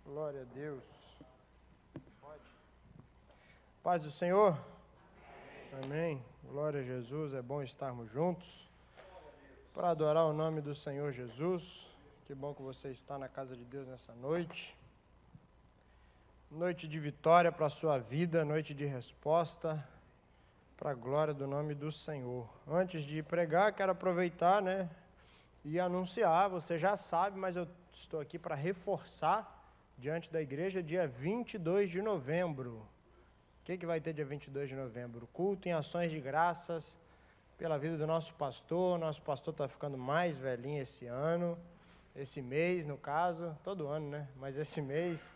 Glória a Deus. Pode. Paz do Senhor. Amém. Glória a Jesus. É bom estarmos juntos para adorar o nome do Senhor Jesus. Que bom que você está na casa de Deus nessa noite. Noite de vitória para a sua vida, noite de resposta para a glória do nome do Senhor. Antes de pregar, quero aproveitar, e anunciar. Você já sabe, mas eu estou aqui para reforçar diante da igreja, dia 22 de novembro. O que vai ter dia 22 de novembro? Culto em ações de graças pela vida do nosso pastor. Nosso pastor está ficando mais velhinho esse ano, esse mês, no caso, todo ano, mas esse mês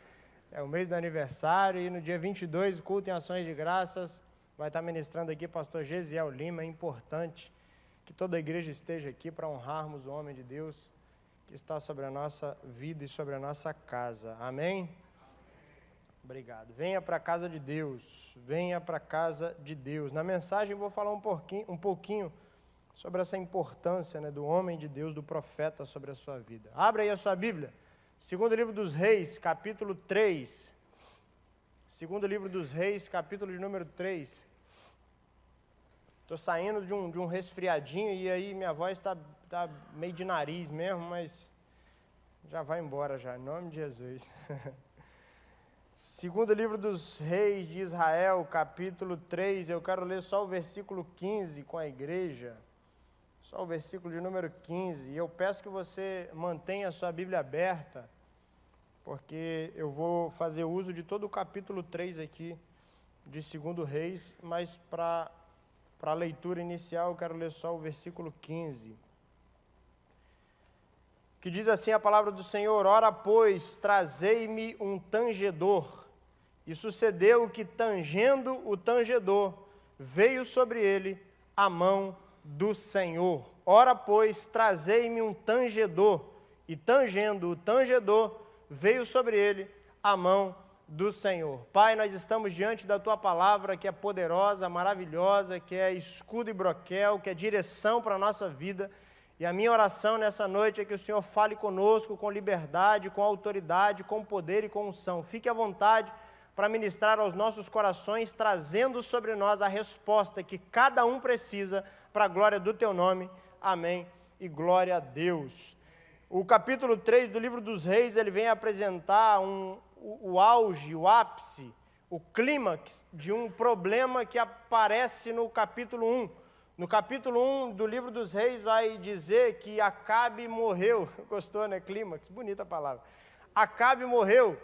é o mês do aniversário, e no dia 22, culto em ações de graças, vai estar ministrando aqui pastor Gesiel Lima. É importante que toda a igreja esteja aqui para honrarmos o homem de Deus que está sobre a nossa vida e sobre a nossa casa. Amém? Obrigado. Venha para a casa de Deus. Venha para a casa de Deus. Na mensagem eu vou falar um pouquinho sobre essa importância, do homem de Deus, do profeta sobre a sua vida. Abra aí a sua Bíblia. Segundo livro dos Reis, capítulo 3. Segundo livro dos Reis, capítulo de número 3. Estou saindo de um resfriadinho e aí minha voz está meio de nariz mesmo, mas já vai embora já, em nome de Jesus. Segundo livro dos Reis de Israel, capítulo 3, eu quero ler só o versículo 15 com a igreja, só o versículo de número 15, e eu peço que você mantenha a sua Bíblia aberta, porque eu vou fazer uso de todo o capítulo 3 aqui, de 2 Reis, mas para a leitura inicial eu quero ler só o versículo 15, que diz assim a palavra do Senhor: Ora, pois, trazei-me um tangedor. E sucedeu que, tangendo o tangedor, veio sobre ele a mão do Senhor. Ora, pois, trazei-me um tangedor. E tangendo o tangedor, veio sobre ele a mão do Senhor. Pai, nós estamos diante da Tua palavra, que é poderosa, maravilhosa, que é escudo e broquel, que é direção para a nossa vida. E a minha oração nessa noite é que o Senhor fale conosco com liberdade, com autoridade, com poder e com unção. Fique à vontade para ministrar aos nossos corações, trazendo sobre nós a resposta que cada um precisa para a glória do Teu nome. Amém. E glória a Deus. O capítulo 3 do livro dos Reis, ele vem apresentar o auge, o ápice, o clímax de um problema que aparece no capítulo 1. No capítulo 1 do livro dos Reis vai dizer que Acabe morreu. Gostou, Clímax, bonita a palavra. Acabe morreu.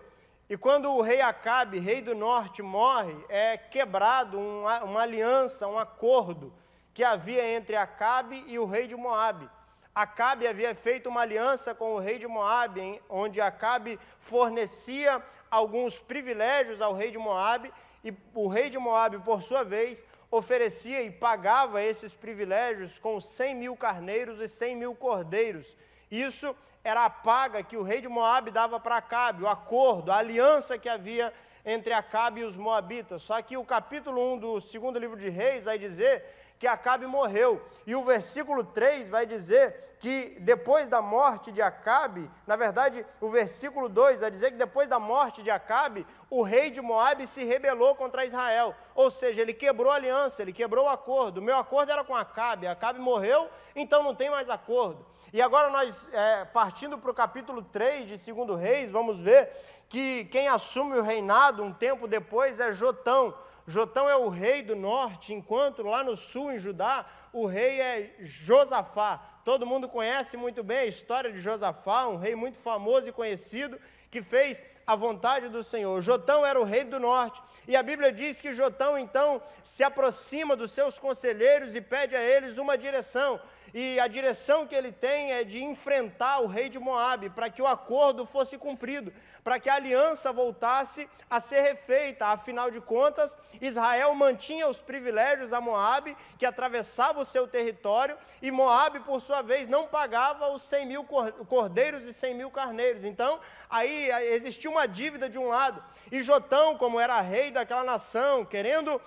E quando o rei Acabe, rei do norte, morre, é quebrado uma aliança, um acordo que havia entre Acabe e o rei de Moabe. Acabe havia feito uma aliança com o rei de Moabe, onde Acabe fornecia alguns privilégios ao rei de Moabe, e o rei de Moabe, por sua vez, oferecia e pagava esses privilégios com 100.000 carneiros e 100.000 cordeiros. Isso era a paga que o rei de Moabe dava para Acabe, o acordo, a aliança que havia entre Acabe e os moabitas. Só que o capítulo 1 do segundo livro de Reis vai dizer que Acabe morreu. E o versículo 3 vai dizer que depois da morte de Acabe, na verdade, o versículo 2 vai dizer que depois da morte de Acabe, o rei de Moabe se rebelou contra Israel. Ou seja, ele quebrou a aliança, ele quebrou o acordo. O meu acordo era com Acabe, Acabe morreu, então não tem mais acordo. E agora nós, partindo para o capítulo 3 de 2 Reis, vamos ver que quem assume o reinado um tempo depois é Jotão. Jotão é o rei do norte, enquanto lá no sul, em Judá, o rei é Josafá. Todo mundo conhece muito bem a história de Josafá, um rei muito famoso e conhecido, que fez a vontade do Senhor. Jotão era o rei do norte, e a Bíblia diz que Jotão, então, se aproxima dos seus conselheiros e pede a eles uma direção. E a direção que ele tem é de enfrentar o rei de Moabe, para que o acordo fosse cumprido, para que a aliança voltasse a ser refeita. Afinal de contas, Israel mantinha os privilégios a Moabe, que atravessava o seu território, e Moabe, por sua vez, não pagava os 100.000 cordeiros e 100.000 carneiros. Então, aí existia uma dívida de um lado, e Jotão, como era rei daquela nação, querendo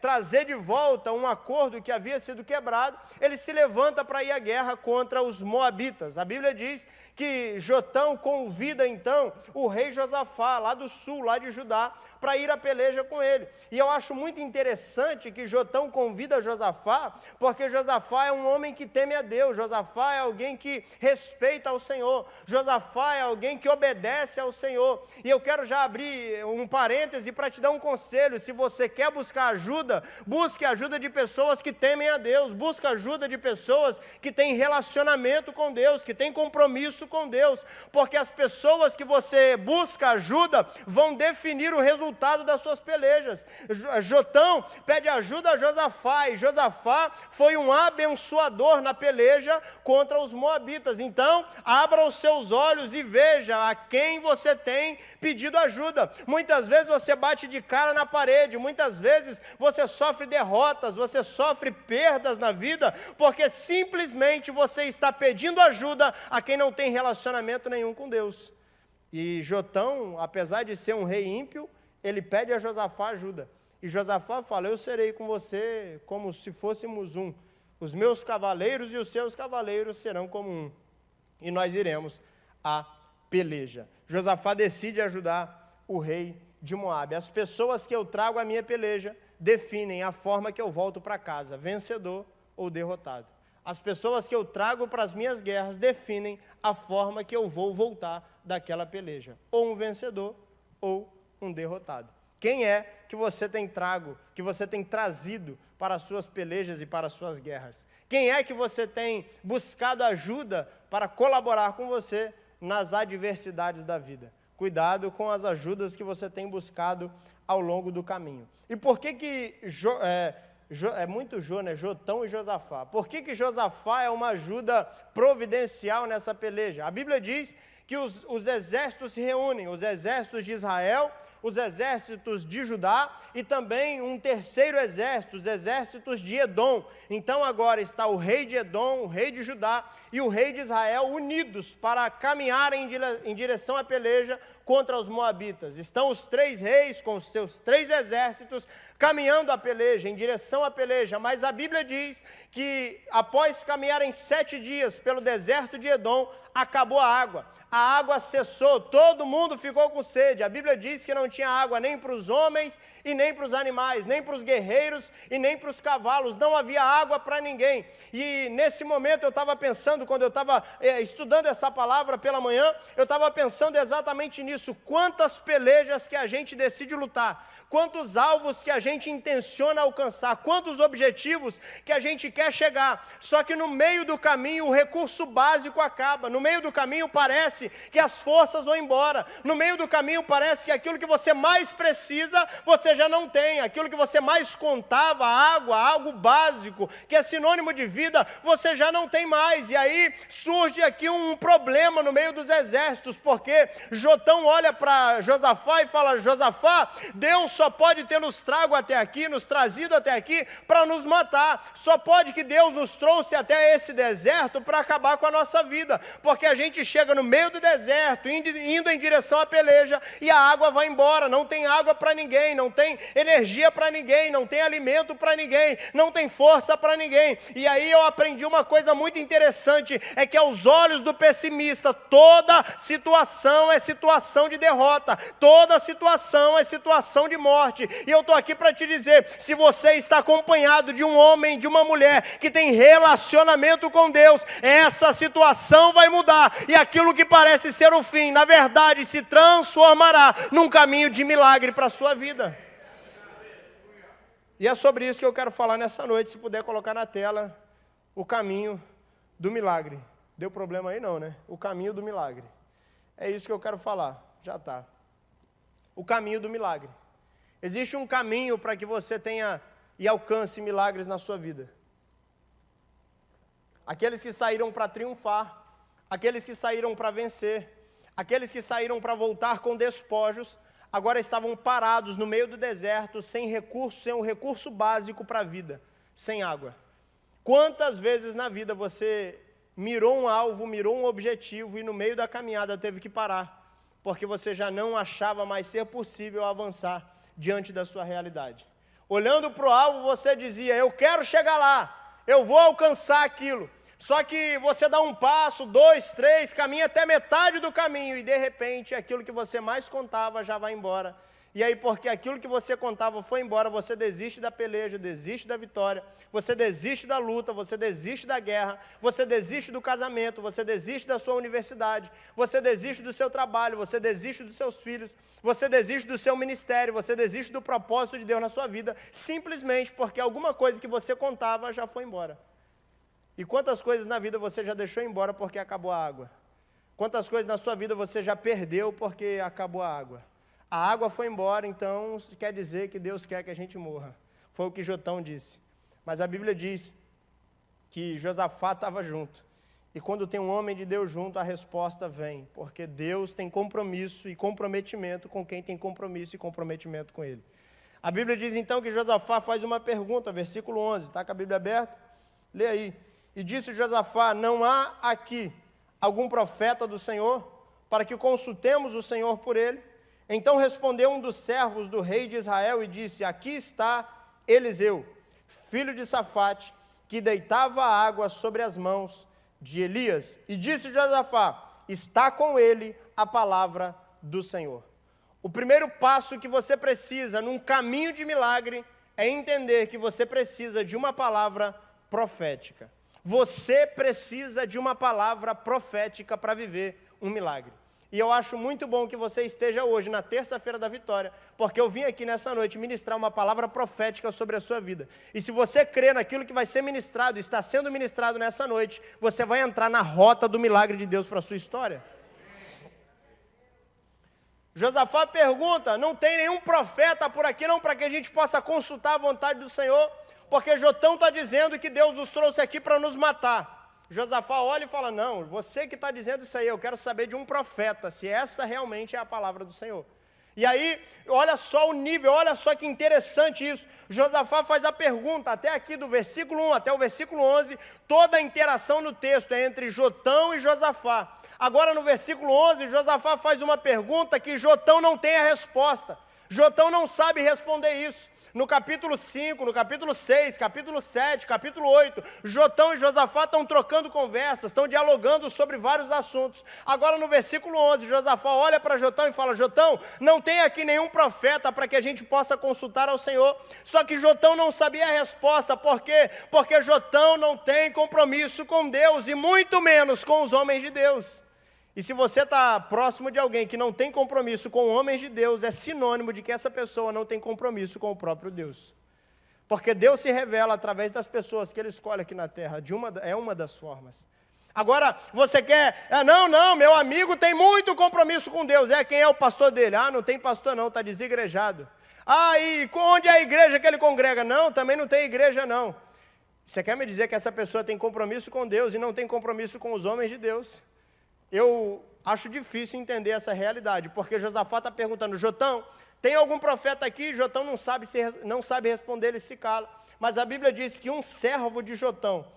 trazer de volta um acordo que havia sido quebrado, ele se levanta para ir à guerra contra os moabitas. A Bíblia diz que Jotão convida então o rei Josafá, lá do sul, lá de Judá, para ir à peleja com ele. E eu acho muito interessante que Jotão convida Josafá, porque Josafá é um homem que teme a Deus, Josafá é alguém que respeita ao Senhor, Josafá é alguém que obedece ao Senhor. E eu quero já abrir um parêntese para te dar um conselho: se você quer buscar ajuda, busque ajuda de pessoas que temem a Deus, busque ajuda de pessoas que têm relacionamento com Deus, que têm compromisso com Deus, porque as pessoas que você busca ajuda vão definir o resultado das suas pelejas. Jotão pede ajuda a Josafá, e Josafá foi um abençoador na peleja contra os moabitas. Então, abra os seus olhos e veja a quem você tem pedido ajuda. Muitas vezes você bate de cara na parede, muitas vezes você sofre derrotas, você sofre perdas na vida, porque simplesmente você está pedindo ajuda a quem não tem relacionamento nenhum com Deus. E Jotão, apesar de ser um rei ímpio, ele pede a Josafá ajuda. E Josafá fala: eu serei com você como se fôssemos um. Os meus cavaleiros e os seus cavaleiros serão como um. E nós iremos à peleja. Josafá decide ajudar o rei de Moabe. As pessoas que eu trago à minha peleja definem a forma que eu volto para casa, vencedor ou derrotado. As pessoas que eu trago para as minhas guerras definem a forma que eu vou voltar daquela peleja, ou um vencedor ou um derrotado. Quem é que você tem trazido para as suas pelejas e para as suas guerras? Quem é que você tem buscado ajuda para colaborar com você nas adversidades da vida? Cuidado com as ajudas que você tem buscado ao longo do caminho. E por que Jotão e Josafá. Por que Josafá é uma ajuda providencial nessa peleja? A Bíblia diz que os exércitos se reúnem, os exércitos de Israel, os exércitos de Judá e também um terceiro exército, os exércitos de Edom. Então agora está o rei de Edom, o rei de Judá e o rei de Israel unidos para caminharem em direção à peleja contra os moabitas. Estão os três reis com os seus três exércitos caminhando a peleja, em direção à peleja, mas a Bíblia diz que após caminharem 7 dias pelo deserto de Edom, acabou a água cessou, todo mundo ficou com sede. A Bíblia diz que não tinha água nem para os homens e nem para os animais, nem para os guerreiros e nem para os cavalos, não havia água para ninguém. E nesse momento eu estava pensando, quando eu estava estudando essa palavra pela manhã, eu estava pensando exatamente nisso: quantas pelejas que a gente decide lutar, quantos alvos que a gente intenciona alcançar, quantos objetivos que a gente quer chegar, só que no meio do caminho o recurso básico acaba, no meio do caminho parece que as forças vão embora, no meio do caminho parece que aquilo que você mais precisa, você já não tem, aquilo que você mais contava, água, algo básico, que é sinônimo de vida, você já não tem mais. E aí surge aqui um problema no meio dos exércitos, porque Jotão olha para Josafá e fala: Josafá, Deus só pode ter nos trazido até aqui para nos matar, só pode que Deus nos trouxe até esse deserto para acabar com a nossa vida, porque a gente chega no meio do deserto, indo em direção à peleja, e a água vai embora, não tem água para ninguém, não tem energia para ninguém, não tem alimento para ninguém, não tem força para ninguém. E aí eu aprendi uma coisa muito interessante, é que aos olhos do pessimista, toda situação é situação de derrota, toda situação é situação de morte. E eu estou aqui para te dizer, se você está acompanhado de um homem, de uma mulher que tem relacionamento com Deus, essa situação vai mudar, e aquilo que parece ser o fim, na verdade se transformará num caminho de milagre para a sua vida. E é sobre isso que eu quero falar nessa noite. Se puder colocar na tela o caminho do milagre. Deu problema aí não, né? O caminho do milagre. É isso que eu quero falar. Já está. O caminho do milagre. Existe um caminho para que você tenha e alcance milagres na sua vida. Aqueles que saíram para triunfar, aqueles que saíram para vencer, aqueles que saíram para voltar com despojos, agora estavam parados no meio do deserto, sem recurso, sem um recurso básico para a vida, sem água. Quantas vezes na vida você mirou um alvo, mirou um objetivo e no meio da caminhada teve que parar, porque você já não achava mais ser possível avançar diante da sua realidade. Olhando para o alvo, você dizia: eu quero chegar lá, eu vou alcançar aquilo. Só que você dá um passo, 2, 3, caminha até metade do caminho e de repente aquilo que você mais contava já vai embora. E aí porque aquilo que você contava foi embora, você desiste da peleja, desiste da vitória, você desiste da luta, você desiste da guerra, você desiste do casamento, você desiste da sua universidade, você desiste do seu trabalho, você desiste dos seus filhos, você desiste do seu ministério, você desiste do propósito de Deus na sua vida, simplesmente porque alguma coisa que você contava já foi embora. E quantas coisas na vida você já deixou embora porque acabou a água? Quantas coisas na sua vida você já perdeu porque acabou a água? A água foi embora, então quer dizer que Deus quer que a gente morra. Foi o que Jotão disse. Mas a Bíblia diz que Josafá estava junto. E quando tem um homem de Deus junto, a resposta vem. Porque Deus tem compromisso e comprometimento com quem tem compromisso e comprometimento com ele. A Bíblia diz então que Josafá faz uma pergunta, versículo 11. Está com a Bíblia aberta? Lê aí. E disse Josafá, não há aqui algum profeta do Senhor, para que consultemos o Senhor por ele? Então respondeu um dos servos do rei de Israel e disse, aqui está Eliseu, filho de Safate, que deitava água sobre as mãos de Elias. E disse Josafá, está com ele a palavra do Senhor. O primeiro passo que você precisa num caminho de milagre é entender que você precisa de uma palavra profética. Você precisa de uma palavra profética para viver um milagre. E eu acho muito bom que você esteja hoje, na terça-feira da vitória, porque eu vim aqui nessa noite ministrar uma palavra profética sobre a sua vida. E se você crê naquilo que vai ser ministrado, está sendo ministrado nessa noite, você vai entrar na rota do milagre de Deus para a sua história. Josafá pergunta, não tem nenhum profeta por aqui não, para que a gente possa consultar a vontade do Senhor, porque Jotão está dizendo que Deus nos trouxe aqui para nos matar. Josafá olha e fala, não, você que está dizendo isso aí, eu quero saber de um profeta, se essa realmente é a palavra do Senhor. E aí, olha só o nível, olha só que interessante isso. Josafá faz a pergunta, até aqui do versículo 1 até o versículo 11, toda a interação no texto é entre Jotão e Josafá. Agora no versículo 11, Josafá faz uma pergunta que Jotão não tem a resposta. Jotão não sabe responder isso. No capítulo 5, no capítulo 6, capítulo 7, capítulo 8, Jotão e Josafá estão trocando conversas, estão dialogando sobre vários assuntos. Agora no versículo 11, Josafá olha para Jotão e fala, Jotão, não tem aqui nenhum profeta para que a gente possa consultar ao Senhor. Só que Jotão não sabia a resposta, por quê? Porque Jotão não tem compromisso com Deus e muito menos com os homens de Deus. E se você está próximo de alguém que não tem compromisso com homens de Deus, é sinônimo de que essa pessoa não tem compromisso com o próprio Deus. Porque Deus se revela através das pessoas que Ele escolhe aqui na terra, é uma das formas. Agora, você quer, não, meu amigo tem muito compromisso com Deus, quem é o pastor dele? Não tem pastor não, está desigrejado. E onde é a igreja que ele congrega? Não, também não tem igreja não. Você quer me dizer que essa pessoa tem compromisso com Deus e não tem compromisso com os homens de Deus? Eu acho difícil entender essa realidade, porque Josafá está perguntando, Jotão, tem algum profeta aqui? Jotão não sabe responder, ele se cala. Mas a Bíblia diz que um servo de Jotão,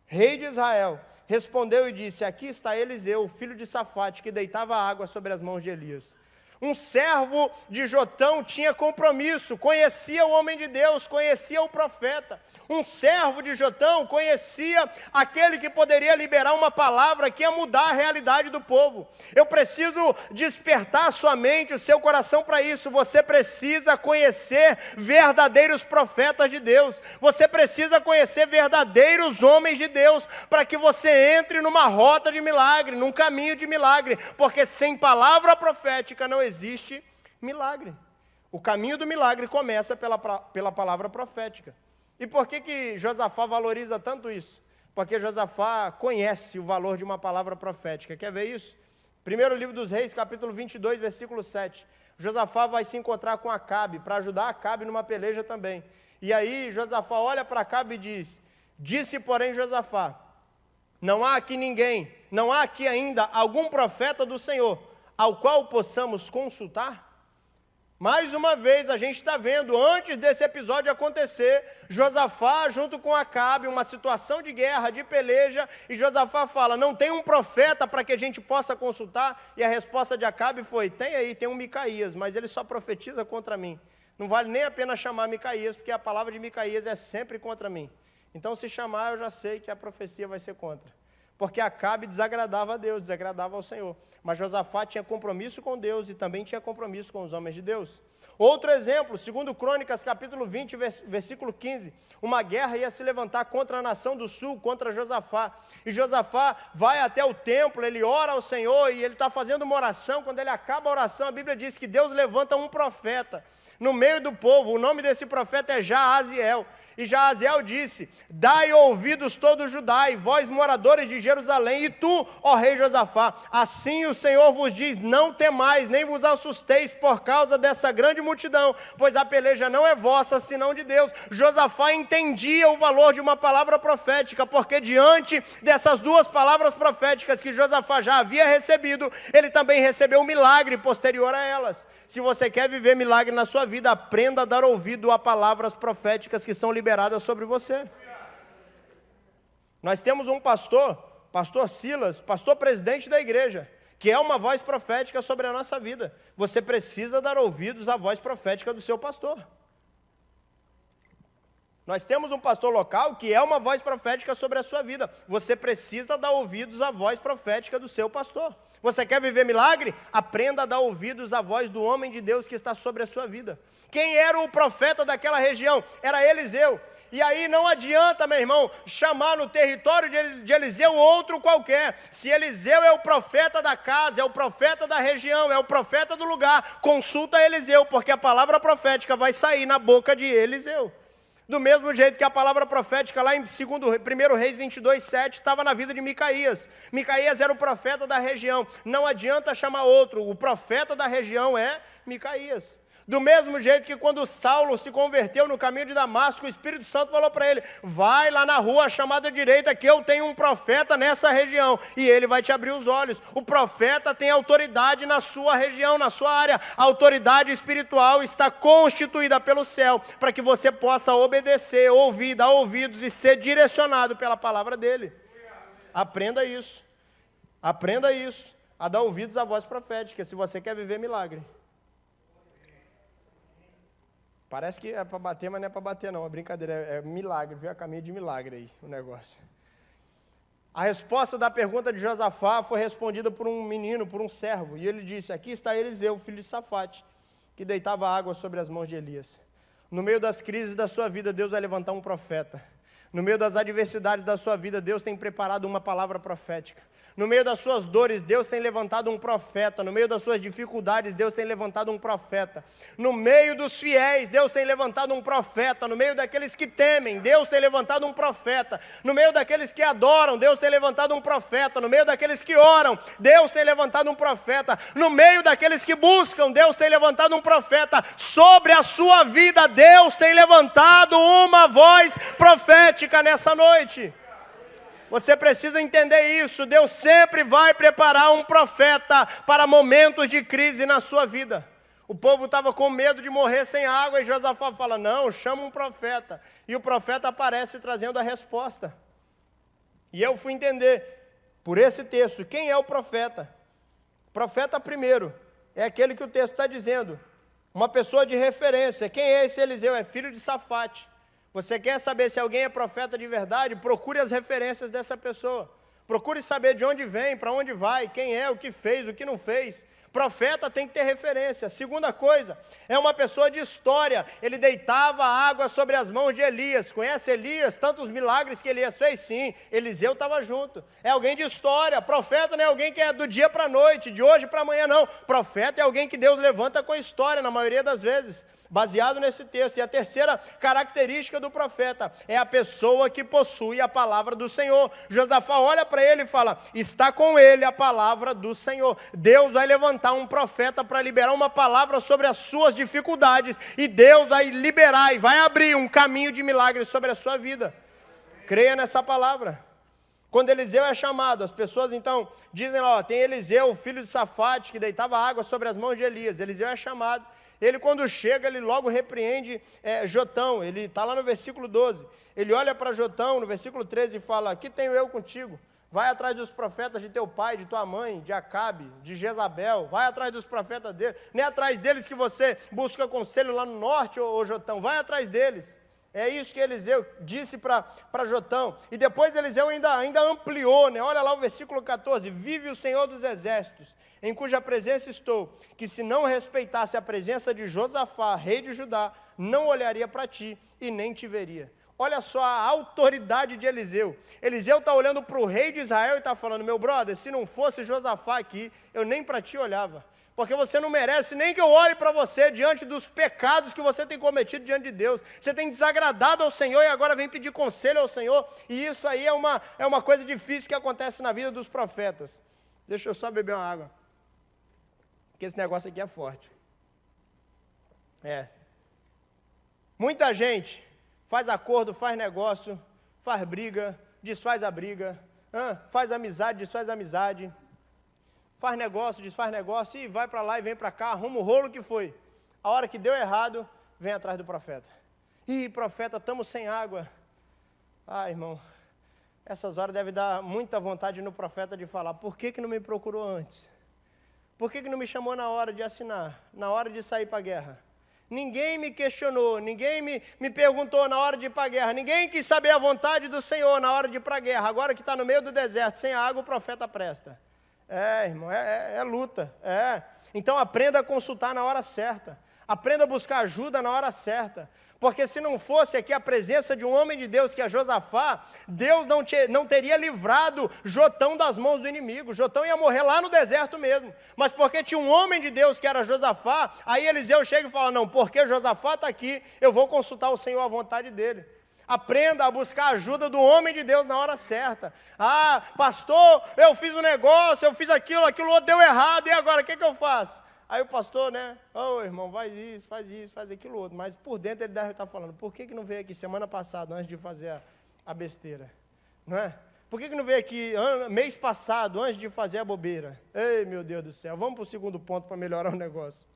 rei de Israel, respondeu e disse, aqui está Eliseu, filho de Safate, que deitava água sobre as mãos de Elias. Um servo de Jotão tinha compromisso, conhecia o homem de Deus, conhecia o profeta. Um servo de Jotão conhecia aquele que poderia liberar uma palavra que ia mudar a realidade do povo. Eu preciso despertar a sua mente, o seu coração para isso. Você precisa conhecer verdadeiros profetas de Deus. Você precisa conhecer verdadeiros homens de Deus para que você entre numa rota de milagre, num caminho de milagre. Porque sem palavra profética não existe milagre. O caminho do milagre começa pela palavra profética. E por que Josafá valoriza tanto isso? Porque Josafá conhece o valor de uma palavra profética. Quer ver isso? Primeiro livro dos Reis, capítulo 22, versículo 7. Josafá vai se encontrar com Acabe, para ajudar Acabe numa peleja também. E aí Josafá olha para Acabe e diz, disse porém Josafá, não há aqui ninguém, não há aqui ainda algum profeta do Senhor, ao qual possamos consultar? Mais uma vez, a gente está vendo, antes desse episódio acontecer, Josafá junto com Acabe, uma situação de guerra, de peleja, e Josafá fala, não tem um profeta para que a gente possa consultar? E a resposta de Acabe foi, tem um Micaías, mas ele só profetiza contra mim. Não vale nem a pena chamar Micaías, porque a palavra de Micaías é sempre contra mim. Então, se chamar, eu já sei que a profecia vai ser contra. Porque Acabe desagradava a Deus, desagradava ao Senhor. Mas Josafá tinha compromisso com Deus e também tinha compromisso com os homens de Deus. Outro exemplo, 2 Crônicas, capítulo 20, versículo 15. Uma guerra ia se levantar contra a nação do sul, contra Josafá. E Josafá vai até o templo, ele ora ao Senhor e ele está fazendo uma oração. Quando ele acaba a oração, a Bíblia diz que Deus levanta um profeta no meio do povo. O nome desse profeta é Jaaziel. E Jaaziel disse: dai ouvidos todo Judá, e vós moradores de Jerusalém, e tu, ó rei Josafá, assim o Senhor vos diz: não temais, nem vos assusteis por causa dessa grande multidão, pois a peleja não é vossa, senão de Deus. Josafá entendia o valor de uma palavra profética, porque diante dessas duas palavras proféticas que Josafá já havia recebido, ele também recebeu um milagre posterior a elas. Se você quer viver milagre na sua vida, aprenda a dar ouvido a palavras proféticas que são liberadas sobre você. Nós temos um pastor Silas, pastor presidente da igreja, que é uma voz profética sobre a nossa vida. Você precisa dar ouvidos à voz profética do seu pastor. Nós temos um pastor local que é uma voz profética sobre a sua vida. Você precisa dar ouvidos à voz profética do seu pastor. Você quer viver milagre? Aprenda a dar ouvidos à voz do homem de Deus que está sobre a sua vida. Quem era o profeta daquela região? Era Eliseu. E aí não adianta, meu irmão, chamar no território de Eliseu outro qualquer. Se Eliseu é o profeta da casa, é o profeta da região, é o profeta do lugar, consulta Eliseu, porque a palavra profética vai sair na boca de Eliseu. Do mesmo jeito que a palavra profética lá em 1 Reis 22, 7 estava na vida de Micaías. Micaías era o profeta da região. Não adianta chamar outro. O profeta da região é Micaías. Do mesmo jeito que quando Saulo se converteu no caminho de Damasco, o Espírito Santo falou para ele: vai lá na rua chamada direita que eu tenho um profeta nessa região e ele vai te abrir os olhos. O profeta tem autoridade na sua região, na sua área. A autoridade espiritual está constituída pelo céu para que você possa obedecer, ouvir, dar ouvidos e ser direcionado pela palavra dele. Aprenda isso. Aprenda isso, a dar ouvidos à voz profética, se você quer viver milagre. Parece que é para bater, mas não é para bater não, é brincadeira, é milagre, viu? É caminho de milagre aí o negócio. A resposta da pergunta de Josafá foi respondida por um menino, por um servo, e ele disse: aqui está Eliseu, filho de Safate, que deitava água sobre as mãos de Elias. No meio das crises da sua vida, Deus vai levantar um profeta. No meio das adversidades da sua vida, Deus tem preparado uma palavra profética. No meio das suas dores, Deus tem levantado um profeta. No meio das suas dificuldades, Deus tem levantado um profeta. No meio dos fiéis, Deus tem levantado um profeta. No meio daqueles que temem, Deus tem levantado um profeta. No meio daqueles que adoram, Deus tem levantado um profeta. No meio daqueles que oram, Deus tem levantado um profeta. No meio daqueles que buscam, Deus tem levantado um profeta. Sobre a sua vida, Deus tem levantado uma voz profética nessa noite. Você precisa entender isso. Deus sempre vai preparar um profeta para momentos de crise na sua vida. O povo estava com medo de morrer sem água e Josafá fala: não, chama um profeta. E o profeta aparece trazendo a resposta. E eu fui entender, por esse texto, quem é o profeta. O profeta, primeiro, é aquele que o texto está dizendo. Uma pessoa de referência. Quem é esse Eliseu? É filho de Safate. Você quer saber se alguém é profeta de verdade? Procure as referências dessa pessoa. Procure saber de onde vem, para onde vai, quem é, o que fez, o que não fez. Profeta tem que ter referência. Segunda coisa, é uma pessoa de história. Ele deitava água sobre as mãos de Elias. Conhece Elias? Tantos milagres que Elias fez? Sim, Eliseu estava junto. É alguém de história. Profeta não é alguém que é do dia para a noite, de hoje para amanhã, não. Profeta é alguém que Deus levanta com história, na maioria das vezes. Baseado nesse texto. E a terceira característica do profeta é a pessoa que possui a palavra do Senhor. Josafá olha para ele e fala: está com ele a palavra do Senhor. Deus vai levantar um profeta para liberar uma palavra sobre as suas dificuldades, e Deus vai liberar e vai abrir um caminho de milagre sobre a sua vida. Creia nessa palavra. Quando Eliseu é chamado, as pessoas então dizem: ó, tem Eliseu, filho de Safate, que deitava água sobre as mãos de Elias. Eliseu é chamado. Ele, quando chega, ele logo repreende Jotão. Ele está lá no versículo 12. Ele olha para Jotão, no versículo 13, e fala: que tenho eu contigo? Vai atrás dos profetas de teu pai, de tua mãe, de Acabe, de Jezabel. Vai atrás dos profetas dele. Nem atrás deles que você busca conselho lá no norte, ô Jotão. Vai atrás deles. É isso que Eliseu disse para Jotão. E depois Eliseu ainda ampliou, né? Olha lá o versículo 14. Vive o Senhor dos Exércitos, em cuja presença estou, que se não respeitasse a presença de Josafá, rei de Judá, não olharia para ti e nem te veria. Olha só a autoridade de Eliseu. Eliseu está olhando para o rei de Israel e está falando, meu brother, se não fosse Josafá aqui, eu nem para ti olhava. Porque você não merece nem que eu olhe para você diante dos pecados que você tem cometido diante de Deus. Você tem desagradado ao Senhor e agora vem pedir conselho ao Senhor. E isso aí é uma coisa difícil que acontece na vida dos profetas. Deixa eu só beber uma água. Porque esse negócio aqui é forte. Muita gente faz acordo, faz negócio, faz briga, desfaz a briga, faz amizade, desfaz a amizade. Faz negócio, desfaz negócio, e vai para lá e vem para cá, arruma o rolo que foi. A hora que deu errado, vem atrás do profeta. Ih, profeta, estamos sem água. Ah, irmão, essas horas deve dar muita vontade no profeta de falar, por que não me procurou antes? Por que não me chamou na hora de assinar, na hora de sair para a guerra? Ninguém me questionou, ninguém me perguntou na hora de ir para a guerra, ninguém quis saber a vontade do Senhor na hora de ir para a guerra. Agora que está no meio do deserto, sem água, o profeta presta. Irmão, é luta, Então aprenda a consultar na hora certa, aprenda a buscar ajuda na hora certa, porque se não fosse aqui a presença de um homem de Deus, que é Josafá, Deus não teria livrado Jotão das mãos do inimigo. Jotão ia morrer lá no deserto mesmo, mas porque tinha um homem de Deus que era Josafá, aí Eliseu chega e fala, não, porque Josafá está aqui, eu vou consultar o Senhor à vontade dele. Aprenda a buscar a ajuda do homem de Deus na hora certa. Ah, pastor, eu fiz um negócio, eu fiz aquilo outro deu errado, e agora, o que eu faço? Aí o pastor, né, irmão, faz aquilo outro. Mas por dentro ele deve estar falando, por que não veio aqui semana passada, antes de fazer a besteira? Não é? Por que não veio aqui mês passado, antes de fazer a bobeira? Ei, meu Deus do céu, vamos para o segundo ponto para melhorar o negócio.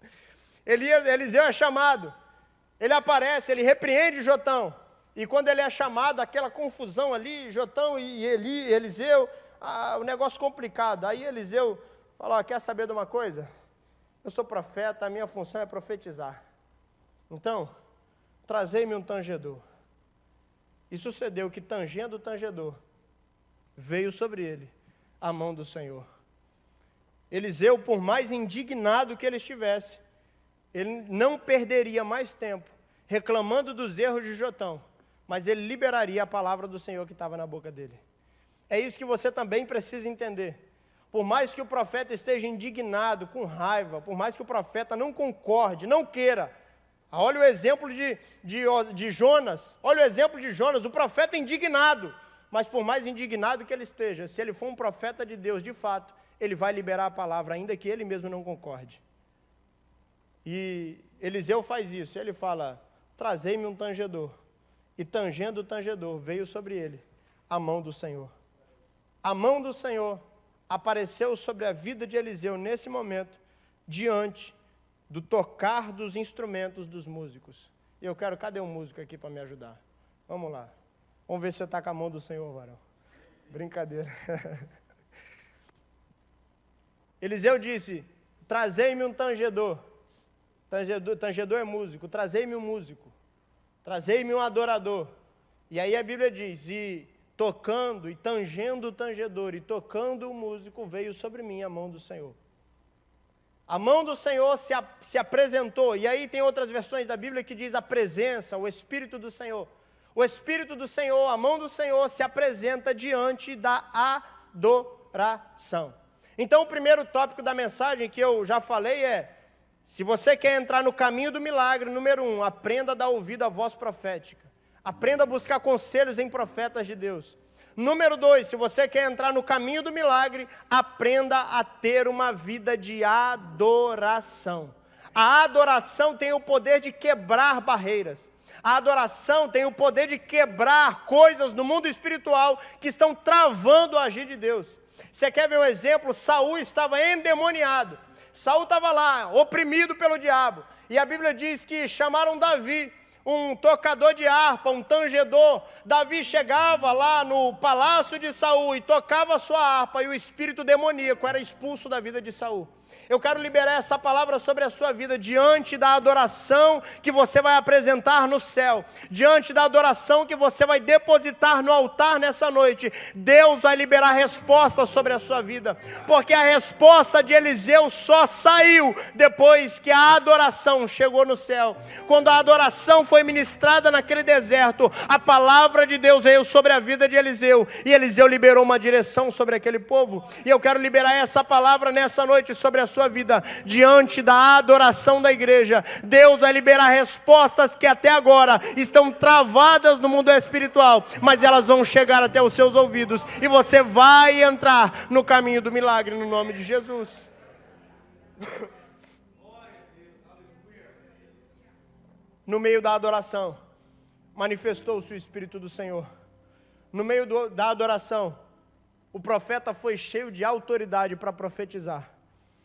Eliseu é chamado, ele aparece, ele repreende Jotão. E quando ele é chamado, aquela confusão ali, Jotão e Eliseu, o negócio complicado. Aí Eliseu fala, quer saber de uma coisa? Eu sou profeta, a minha função é profetizar. Então, trazei-me um tangedor. E sucedeu que, tangendo o tangedor, veio sobre ele a mão do Senhor. Eliseu, por mais indignado que ele estivesse, ele não perderia mais tempo reclamando dos erros de Jotão, mas ele liberaria a palavra do Senhor que estava na boca dele. É isso que você também precisa entender. Por mais que o profeta esteja indignado, com raiva, por mais que o profeta não concorde, não queira. Olha o exemplo de Jonas, olha o exemplo de Jonas, o profeta indignado. Mas por mais indignado que ele esteja, se ele for um profeta de Deus de fato, ele vai liberar a palavra, ainda que ele mesmo não concorde. E Eliseu faz isso, ele fala, trazei-me um tangedor. E tangendo o tangedor, veio sobre ele a mão do Senhor. A mão do Senhor apareceu sobre a vida de Eliseu nesse momento, diante do tocar dos instrumentos dos músicos. E eu quero, cadê um músico aqui para me ajudar? Vamos lá. Vamos ver se você está com a mão do Senhor, varão. Brincadeira. Eliseu disse, trazei-me um tangedor. Tangedor é músico. Trazei-me um músico. Trazei-me um adorador. E aí a Bíblia diz, e tocando, e tangendo o tangedor, e tocando o músico, veio sobre mim a mão do Senhor. A mão do Senhor se apresentou, e aí tem outras versões da Bíblia que diz a presença, o Espírito do Senhor. O Espírito do Senhor, a mão do Senhor se apresenta diante da adoração. Então o primeiro tópico da mensagem que eu já falei é, se você quer entrar no caminho do milagre, número 1, aprenda a dar ouvido à voz profética. Aprenda a buscar conselhos em profetas de Deus. Número 2, se você quer entrar no caminho do milagre, aprenda a ter uma vida de adoração. A adoração tem o poder de quebrar barreiras. A adoração tem o poder de quebrar coisas no mundo espiritual que estão travando o agir de Deus. Você quer ver um exemplo? Saul estava endemoniado. Saul estava lá, oprimido pelo diabo. E a Bíblia diz que chamaram Davi, um tocador de harpa, um tangedor. Davi chegava lá no palácio de Saul e tocava a sua harpa, e o espírito demoníaco era expulso da vida de Saul. Eu quero liberar essa palavra sobre a sua vida, diante da adoração que você vai apresentar no céu, diante da adoração que você vai depositar no altar nessa noite. Deus vai liberar respostas sobre a sua vida, porque a resposta de Eliseu só saiu depois que a adoração chegou no céu. Quando a adoração foi ministrada naquele deserto, a palavra de Deus veio sobre a vida de Eliseu, e Eliseu liberou uma direção sobre aquele povo. E eu quero liberar essa palavra nessa noite sobre a sua vida, diante da adoração da igreja. Deus vai liberar respostas que até agora estão travadas no mundo espiritual, mas elas vão chegar até os seus ouvidos, e você vai entrar no caminho do milagre, no nome de Jesus. No meio da adoração, manifestou-se o Espírito do Senhor. No meio da adoração, o profeta foi cheio de autoridade para profetizar.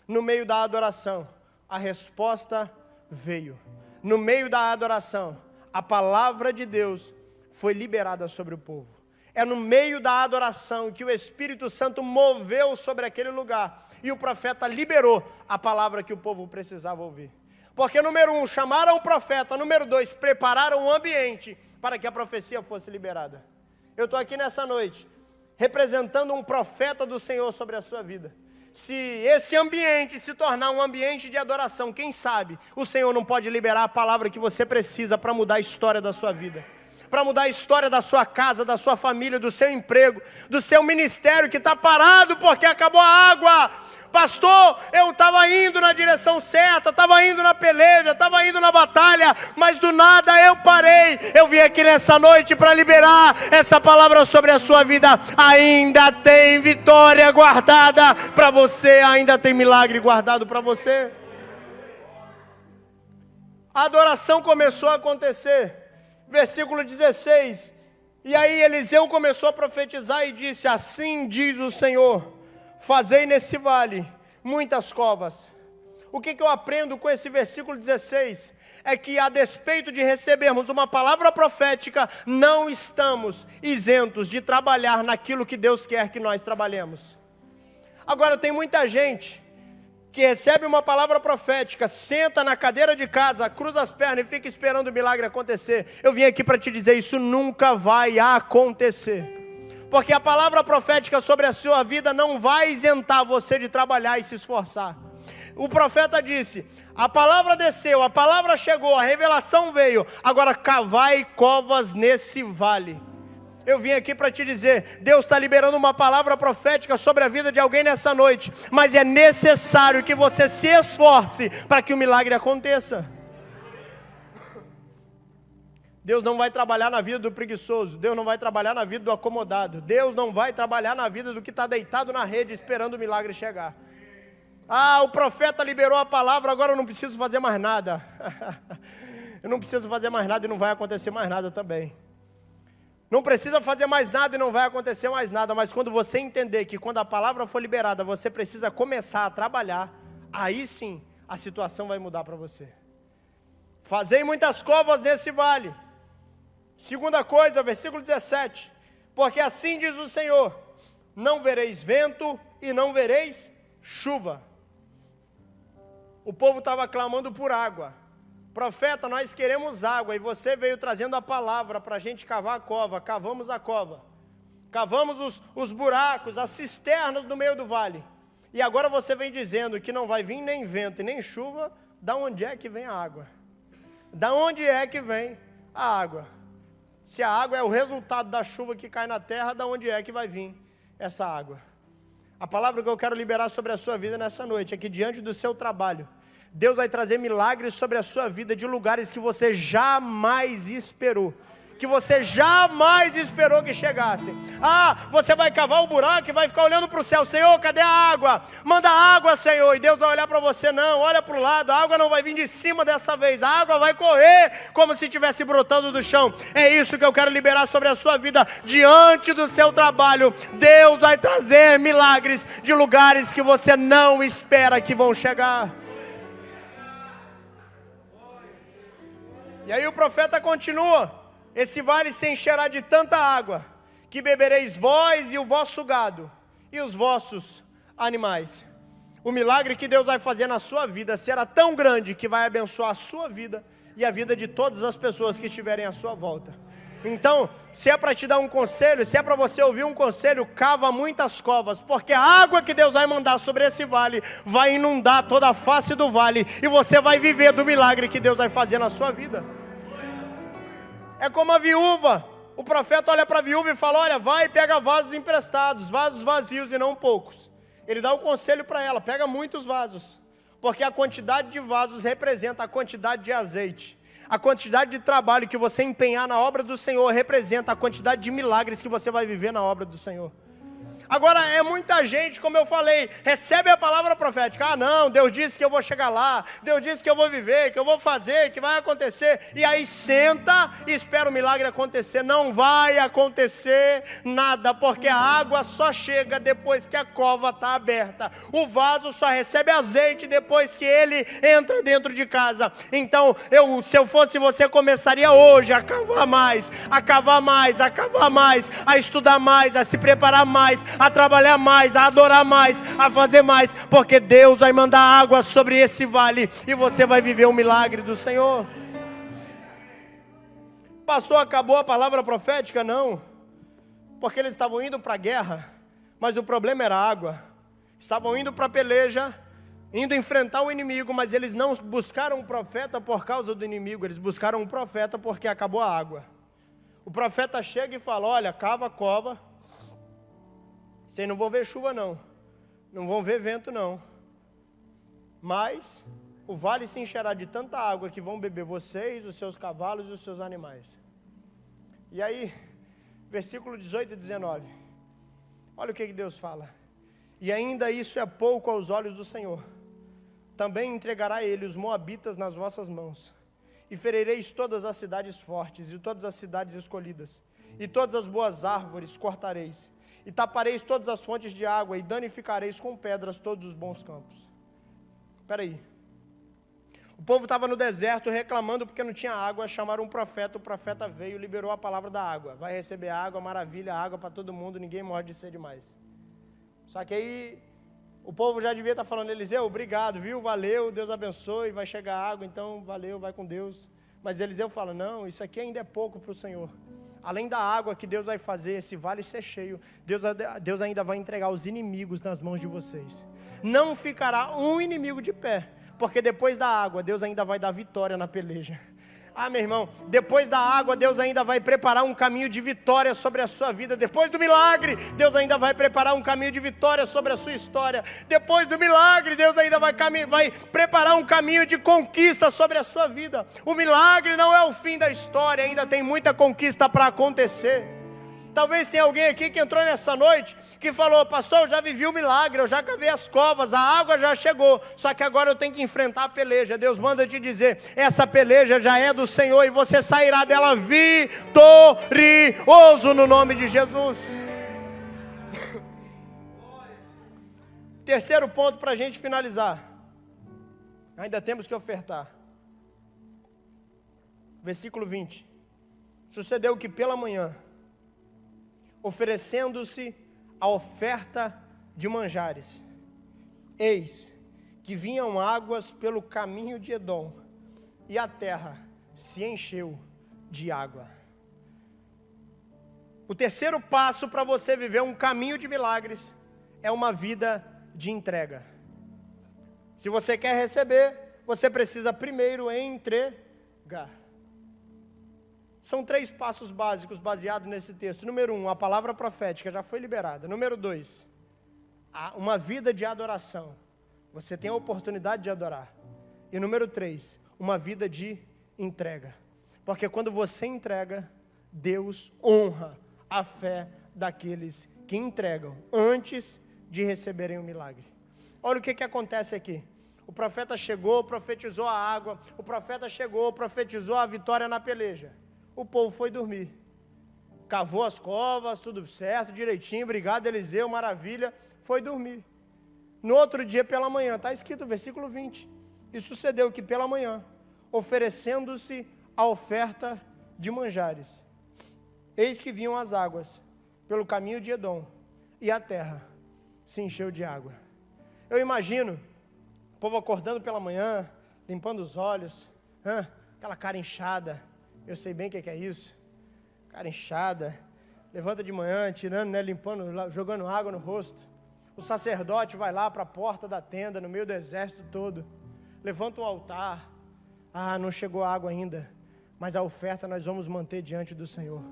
No meio da adoração, a resposta veio. No meio da adoração, a palavra de Deus foi liberada sobre o povo. É no meio da adoração que o Espírito Santo moveu sobre aquele lugar, e o profeta liberou a palavra que o povo precisava ouvir. Porque número 1, chamaram o profeta. Número 2, prepararam o ambiente para que a profecia fosse liberada. Eu estou aqui nessa noite representando um profeta do Senhor sobre a sua vida. Se esse ambiente se tornar um ambiente de adoração, quem sabe o Senhor não pode liberar a palavra que você precisa para mudar a história da sua vida, para mudar a história da sua casa, da sua família, do seu emprego, do seu ministério que está parado porque acabou a água. Pastor, eu estava indo na direção certa, estava indo na peleja, estava indo na batalha, mas do nada eu parei. Eu vim aqui nessa noite para liberar essa palavra sobre a sua vida. Ainda tem vitória guardada para você, ainda tem milagre guardado para você. A adoração começou a acontecer. Versículo 16. E aí Eliseu começou a profetizar e disse: assim diz o Senhor, fazei nesse vale muitas covas. O que eu aprendo com esse versículo 16? É que, a despeito de recebermos uma palavra profética, não estamos isentos de trabalhar naquilo que Deus quer que nós trabalhemos. Agora, tem muita gente que recebe uma palavra profética, senta na cadeira de casa, cruza as pernas e fica esperando o milagre acontecer. Eu vim aqui para te dizer, isso nunca vai acontecer. Porque a palavra profética sobre a sua vida não vai isentar você de trabalhar e se esforçar. O profeta disse: a palavra desceu, a palavra chegou, a revelação veio, agora cavai covas nesse vale. Eu vim aqui para te dizer, Deus está liberando uma palavra profética sobre a vida de alguém nessa noite, mas é necessário que você se esforce para que o milagre aconteça. Deus não vai trabalhar na vida do preguiçoso, Deus não vai trabalhar na vida do acomodado, Deus não vai trabalhar na vida do que está deitado na rede esperando o milagre chegar. Ah, o profeta liberou a palavra, agora eu não preciso fazer mais nada. Eu não preciso fazer mais nada e não vai acontecer mais nada também. Não precisa fazer mais nada e não vai acontecer mais nada, mas quando você entender que quando a palavra for liberada, você precisa começar a trabalhar, aí sim a situação vai mudar para você. Fazei muitas covas nesse vale. Segunda coisa, versículo 17, porque assim diz o Senhor, não vereis vento e não vereis chuva. O povo estava clamando por água. Profeta, nós queremos água, e você veio trazendo a palavra para a gente cavar a cova. Cavamos a cova, cavamos os buracos, as cisternas no meio do vale, e agora você vem dizendo que não vai vir nem vento e nem chuva. Da onde é que vem a água? Da onde é que vem a água? Se a água é o resultado da chuva que cai na terra, da onde é que vai vir essa água? A palavra que eu quero liberar sobre a sua vida nessa noite é que, diante do seu trabalho, Deus vai trazer milagres sobre a sua vida de lugares que você jamais esperou. Que você jamais esperou que chegasse. Ah, você vai cavar o buraco e vai ficar olhando para o céu. Senhor, cadê a água? Manda água, Senhor. E Deus vai olhar para você. Não, olha para o lado. A água não vai vir de cima dessa vez. A água vai correr como se estivesse brotando do chão. É isso que eu quero liberar sobre a sua vida. Diante do seu trabalho, Deus vai trazer milagres de lugares que você não espera que vão chegar. E aí o profeta continua: esse vale se encherá de tanta água, que bebereis vós e o vosso gado, e os vossos animais. O milagre que Deus vai fazer na sua vida será tão grande que vai abençoar a sua vida e a vida de todas as pessoas que estiverem à sua volta. Então, se é para te dar um conselho, se é para você ouvir um conselho, cava muitas covas, porque a água que Deus vai mandar sobre esse vale vai inundar toda a face do vale e você vai viver do milagre que Deus vai fazer na sua vida. É como a viúva. O profeta olha para a viúva e fala: olha, vai e pega vasos emprestados, vasos vazios e não poucos. Ele dá um conselho para ela: pega muitos vasos, porque a quantidade de vasos representa a quantidade de azeite. A quantidade de trabalho que você empenhar na obra do Senhor representa a quantidade de milagres que você vai viver na obra do Senhor. Agora, é muita gente, como eu falei, recebe a palavra profética: ah não, Deus disse que eu vou chegar lá, Deus disse que eu vou viver, que eu vou fazer, que vai acontecer, e aí senta e espera o milagre acontecer. Não vai acontecer nada, porque a água só chega depois que a cova está aberta. O vaso só recebe azeite depois que ele entra dentro de casa. Então, se eu fosse você, começaria hoje a cavar mais, a cavar mais, a cavar mais, a estudar mais, a se preparar mais, a trabalhar mais, a adorar mais, a fazer mais, porque Deus vai mandar água sobre esse vale e você vai viver um milagre do Senhor. Pastor, acabou a palavra profética? Não, porque eles estavam indo para a guerra, mas o problema era a água. Estavam indo para a peleja, indo enfrentar o inimigo, mas eles não buscaram um profeta por causa do inimigo, eles buscaram um profeta porque acabou a água. O profeta chega e fala: olha, cava a cova. Vocês não vão ver chuva não, não vão ver vento não, mas o vale se encherá de tanta água que vão beber vocês, os seus cavalos e os seus animais. E aí, versículo 18 e 19, olha o que Deus fala: e ainda isso é pouco aos olhos do Senhor, também entregará Ele os moabitas nas vossas mãos, e ferireis todas as cidades fortes, e todas as cidades escolhidas, e todas as boas árvores cortareis, e tapareis todas as fontes de água, e danificareis com pedras todos os bons campos. Espera aí. O povo estava no deserto reclamando porque não tinha água, chamaram um profeta, o profeta veio e liberou a palavra da água. Vai receber água, maravilha, água para todo mundo, ninguém morre de sede mais. Só que aí, o povo já devia estar falando: Eliseu, obrigado, viu, valeu, Deus abençoe, vai chegar água, então valeu, vai com Deus. Mas Eliseu fala: não, isso aqui ainda é pouco para o Senhor. Além da água que Deus vai fazer esse vale ser cheio, Deus ainda vai entregar os inimigos nas mãos de vocês. Não ficará um inimigo de pé, porque depois da água, Deus ainda vai dar vitória na peleja. Ah, meu irmão, depois da água, Deus ainda vai preparar um caminho de vitória sobre a sua vida. Depois do milagre, Deus ainda vai preparar um caminho de vitória sobre a sua história. Depois do milagre, Deus ainda vai preparar um caminho de conquista sobre a sua vida. O milagre não é o fim da história, ainda tem muita conquista para acontecer. Talvez tenha alguém aqui que entrou nessa noite que falou: pastor, eu já vivi o milagre, eu já cavei as covas, a água já chegou, só que agora eu tenho que enfrentar a peleja. Deus manda te dizer: essa peleja já é do Senhor e você sairá dela vitorioso no nome de Jesus. Terceiro ponto para a gente finalizar, ainda temos que ofertar. Versículo 20: sucedeu que pela manhã, oferecendo-se a oferta de manjares, eis que vinham águas pelo caminho de Edom, e a terra se encheu de água. O terceiro passo para você viver um caminho de milagres é uma vida de entrega. Se você quer receber, você precisa primeiro entregar. São 3 passos básicos baseados nesse texto. Número 1, a palavra profética já foi liberada. Número 2, uma vida de adoração. Você tem a oportunidade de adorar. E número 3, uma vida de entrega. Porque quando você entrega, Deus honra a fé daqueles que entregam antes de receberem o milagre. Olha o que acontece aqui. O profeta chegou, profetizou a água. O profeta chegou, profetizou a vitória na peleja. O povo foi dormir, cavou as covas, tudo certo, direitinho, obrigado Eliseu, maravilha, foi dormir. No outro dia pela manhã, está escrito versículo 20, e sucedeu que pela manhã, oferecendo-se a oferta de manjares, eis que vinham as águas pelo caminho de Edom, e a terra se encheu de água. Eu imagino o povo acordando pela manhã, limpando os olhos, aquela cara inchada. Eu sei bem o que é isso. Cara inchada, levanta de manhã, tirando, limpando, jogando água no rosto. O sacerdote vai lá para a porta da tenda, no meio do exército todo. Levanta o altar. Não chegou água ainda, mas a oferta nós vamos manter diante do Senhor.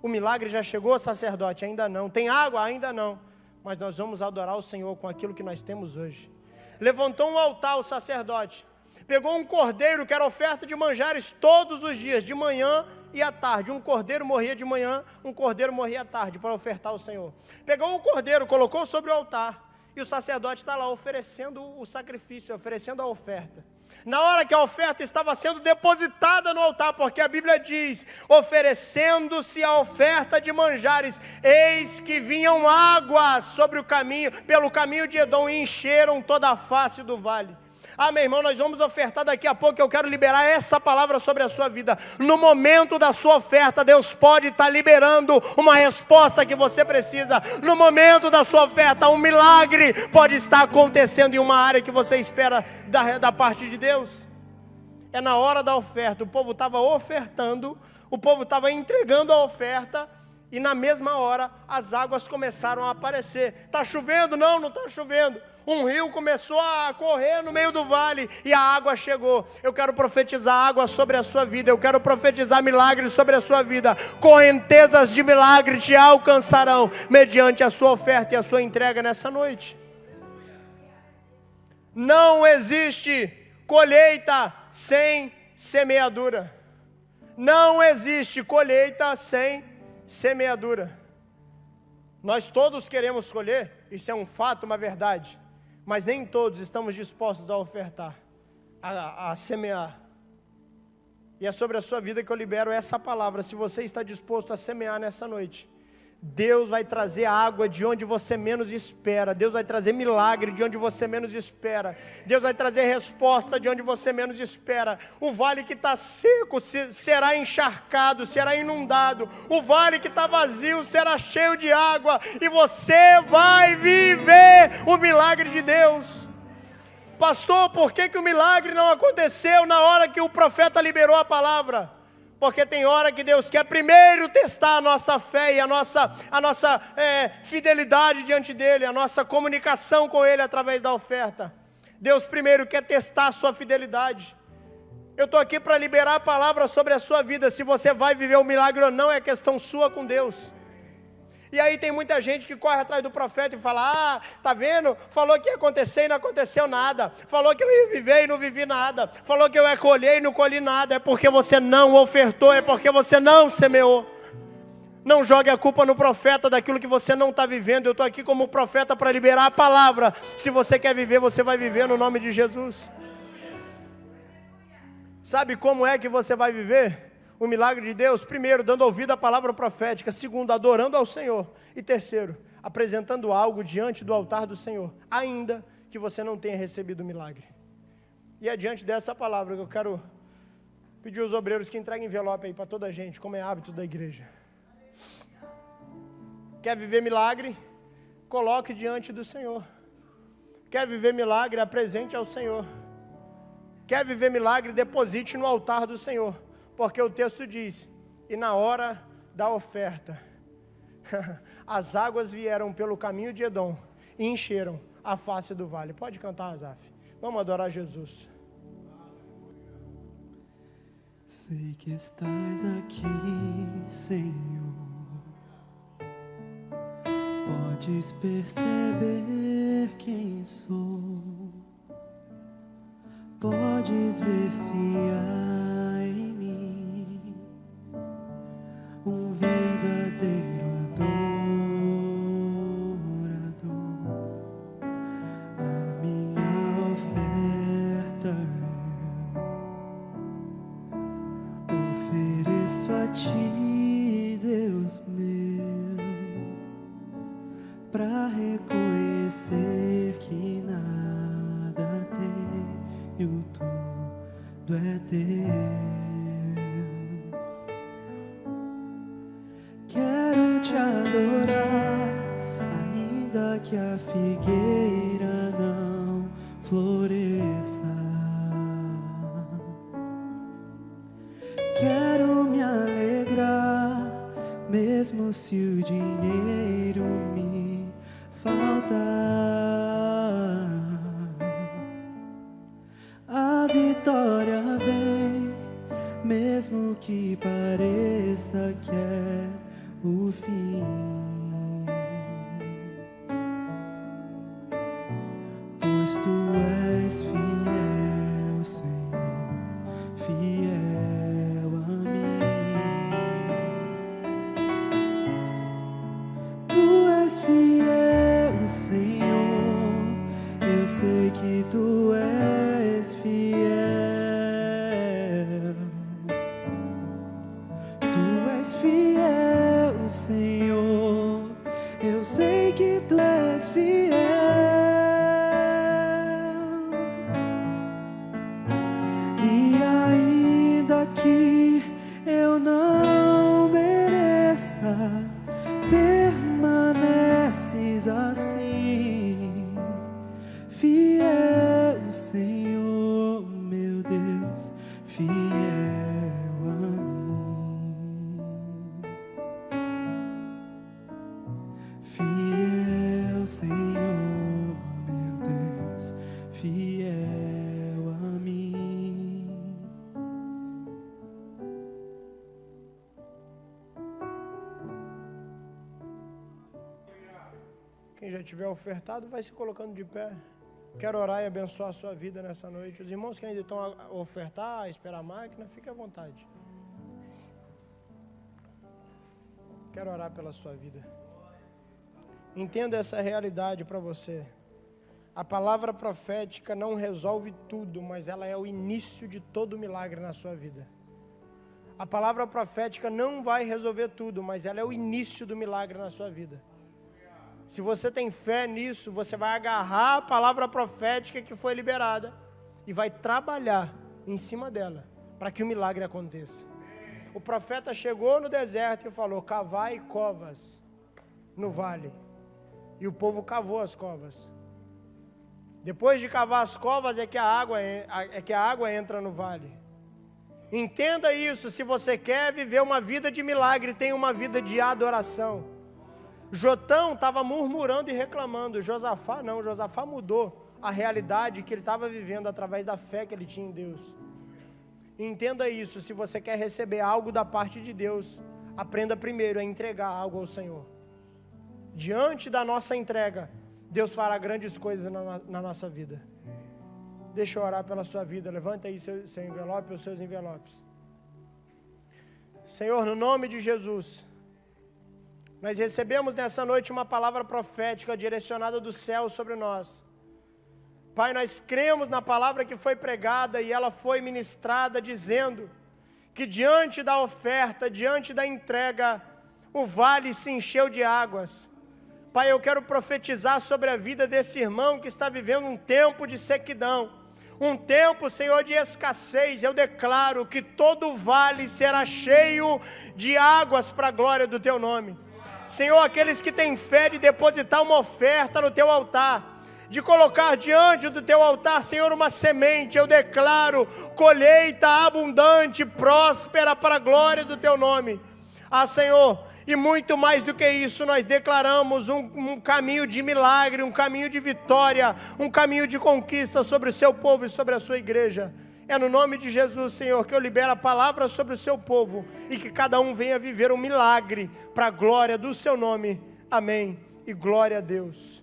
O milagre já chegou, sacerdote? Ainda não. Tem água? Ainda não. Mas nós vamos adorar o Senhor com aquilo que nós temos hoje. Levantou um altar o sacerdote. Pegou um cordeiro, que era oferta de manjares todos os dias, de manhã e à tarde. Um cordeiro morria de manhã, um cordeiro morria à tarde, para ofertar ao Senhor. Pegou um cordeiro, colocou sobre o altar. E o sacerdote está lá oferecendo o sacrifício, oferecendo a oferta. Na hora que a oferta estava sendo depositada no altar, porque a Bíblia diz, oferecendo-se a oferta de manjares, eis que vinham águas sobre o caminho, pelo caminho de Edom, e encheram toda a face do vale. Meu irmão, nós vamos ofertar daqui a pouco. Eu quero liberar essa palavra sobre a sua vida. No momento da sua oferta, Deus pode estar liberando uma resposta que você precisa. No momento da sua oferta, um milagre pode estar acontecendo em uma área que você espera da parte de Deus. É na hora da oferta. O povo estava ofertando, o povo estava entregando a oferta, e na mesma hora as águas começaram a aparecer. Está chovendo? Não, não está chovendo. Um rio começou a correr no meio do vale e a água chegou. Eu quero profetizar água sobre a sua vida. Eu quero profetizar milagres sobre a sua vida. Correntezas de milagre te alcançarão mediante a sua oferta e a sua entrega nessa noite. Não existe colheita sem semeadura. Não existe colheita sem semeadura. Nós todos queremos colher, isso é um fato, uma verdade. Mas nem todos estamos dispostos a ofertar, a semear. E é sobre a sua vida que eu libero essa palavra. Se você está disposto a semear nessa noite, Deus vai trazer água de onde você menos espera. Deus vai trazer milagre de onde você menos espera. Deus vai trazer resposta de onde você menos espera. O vale que está seco será encharcado, será inundado. O vale que está vazio será cheio de água. E você vai viver o milagre de Deus. Pastor, por que o milagre não aconteceu na hora que o profeta liberou a palavra? Porque tem hora que Deus quer primeiro testar a nossa fé e a nossa fidelidade diante dEle, a nossa comunicação com Ele através da oferta. Deus primeiro quer testar a sua fidelidade. Eu estou aqui para liberar a palavra sobre a sua vida. Se você vai viver o milagre ou não, é questão sua com Deus. E aí tem muita gente que corre atrás do profeta e fala, tá vendo? Falou que ia acontecer e não aconteceu nada. Falou que eu ia viver e não vivi nada. Falou que eu ia colher e não colhi nada. É porque você não ofertou, é porque você não semeou. Não jogue a culpa no profeta daquilo que você não está vivendo. Eu estou aqui como profeta para liberar a palavra. Se você quer viver, você vai viver no nome de Jesus. Sabe como é que você vai viver o milagre de Deus? Primeiro, dando ouvido à palavra profética. Segundo, adorando ao Senhor. E terceiro, apresentando algo diante do altar do Senhor, ainda que você não tenha recebido o milagre. E é diante dessa palavra que eu quero pedir aos obreiros que entreguem envelope aí para toda a gente, como é hábito da igreja. Quer viver milagre? Coloque diante do Senhor. Quer viver milagre? Apresente ao Senhor. Quer viver milagre? Deposite no altar do Senhor. Porque o texto diz, e na hora da oferta, as águas vieram pelo caminho de Edom e encheram a face do vale. Pode cantar, Asaf. Vamos adorar Jesus. Sei que estás aqui, Senhor. Podes perceber quem sou. Podes ver se há em mim um verdadeiro adorador. A minha oferta eu ofereço a Ti, Deus meu, pra reconhecer que nada tenho, tudo é Teu. Quero Te adorar, ainda que a figueira não mesmo se o dinheiro me faltar. A vitória vem, mesmo que pareça que é o fim. Pois tu és fiel, Senhor, fiel a mim. Tu és fiel, Senhor, eu sei que tu és fiel. Tu és fiel, Senhor, eu sei que tu és fiel. E ainda que eu não mereça, permaneces assim, fiel, Senhor, meu Deus, fiel a mim. Fiel, Senhor, meu Deus, fiel a mim. Quem já tiver ofertado, vai se colocando de pé. Quero orar e abençoar a sua vida nessa noite. Os irmãos que ainda estão a ofertar, a esperar a máquina, fique à vontade. Quero orar pela sua vida. Entenda essa realidade para você. A palavra profética não resolve tudo, mas ela é o início de todo milagre na sua vida. A palavra profética não vai resolver tudo, mas ela é o início do milagre na sua vida. Se você tem fé nisso, você vai agarrar a palavra profética que foi liberada e vai trabalhar em cima dela para que o milagre aconteça. O profeta chegou no deserto e falou: cavai covas no vale. E o povo cavou as covas. Depois de cavar as covas é que a água entra no vale. Entenda isso. Se você quer viver uma vida de milagre, tenha uma vida de adoração. Jotão estava murmurando e reclamando. Josafá não. Josafá mudou a realidade que ele estava vivendo através da fé que ele tinha em Deus. Entenda isso. Se você quer receber algo da parte de Deus, aprenda primeiro a entregar algo ao Senhor. Diante da nossa entrega, Deus fará grandes coisas na nossa vida. Deixa eu orar pela sua vida. Levanta aí seu envelope ou seus envelopes. Senhor, no nome de Jesus, nós recebemos nessa noite uma palavra profética direcionada do céu sobre nós. Pai, nós cremos na palavra que foi pregada e ela foi ministrada dizendo que diante da oferta, diante da entrega, o vale se encheu de águas. Pai, eu quero profetizar sobre a vida desse irmão que está vivendo um tempo de sequidão, um tempo, Senhor, de escassez. Eu declaro que todo vale será cheio de águas para a glória do Teu nome. Senhor, aqueles que têm fé de depositar uma oferta no Teu altar, de colocar diante do Teu altar, Senhor, uma semente, eu declaro colheita abundante, próspera para a glória do Teu nome. Ah, Senhor, e muito mais do que isso, nós declaramos um caminho de milagre, um caminho de vitória, um caminho de conquista sobre o Seu povo e sobre a Sua igreja. É no nome de Jesus, Senhor, que eu libero a palavra sobre o Seu povo e que cada um venha viver um milagre para a glória do Seu nome. Amém. E glória a Deus.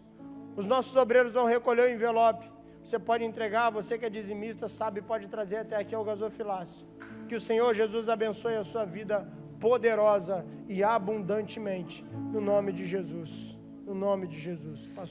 Os nossos obreiros vão recolher o envelope. Você pode entregar, você que é dizimista, sabe, pode trazer até aqui ao gasofilácio. Que o Senhor Jesus abençoe a sua vida poderosa e abundantemente. No nome de Jesus. No nome de Jesus. Pastor.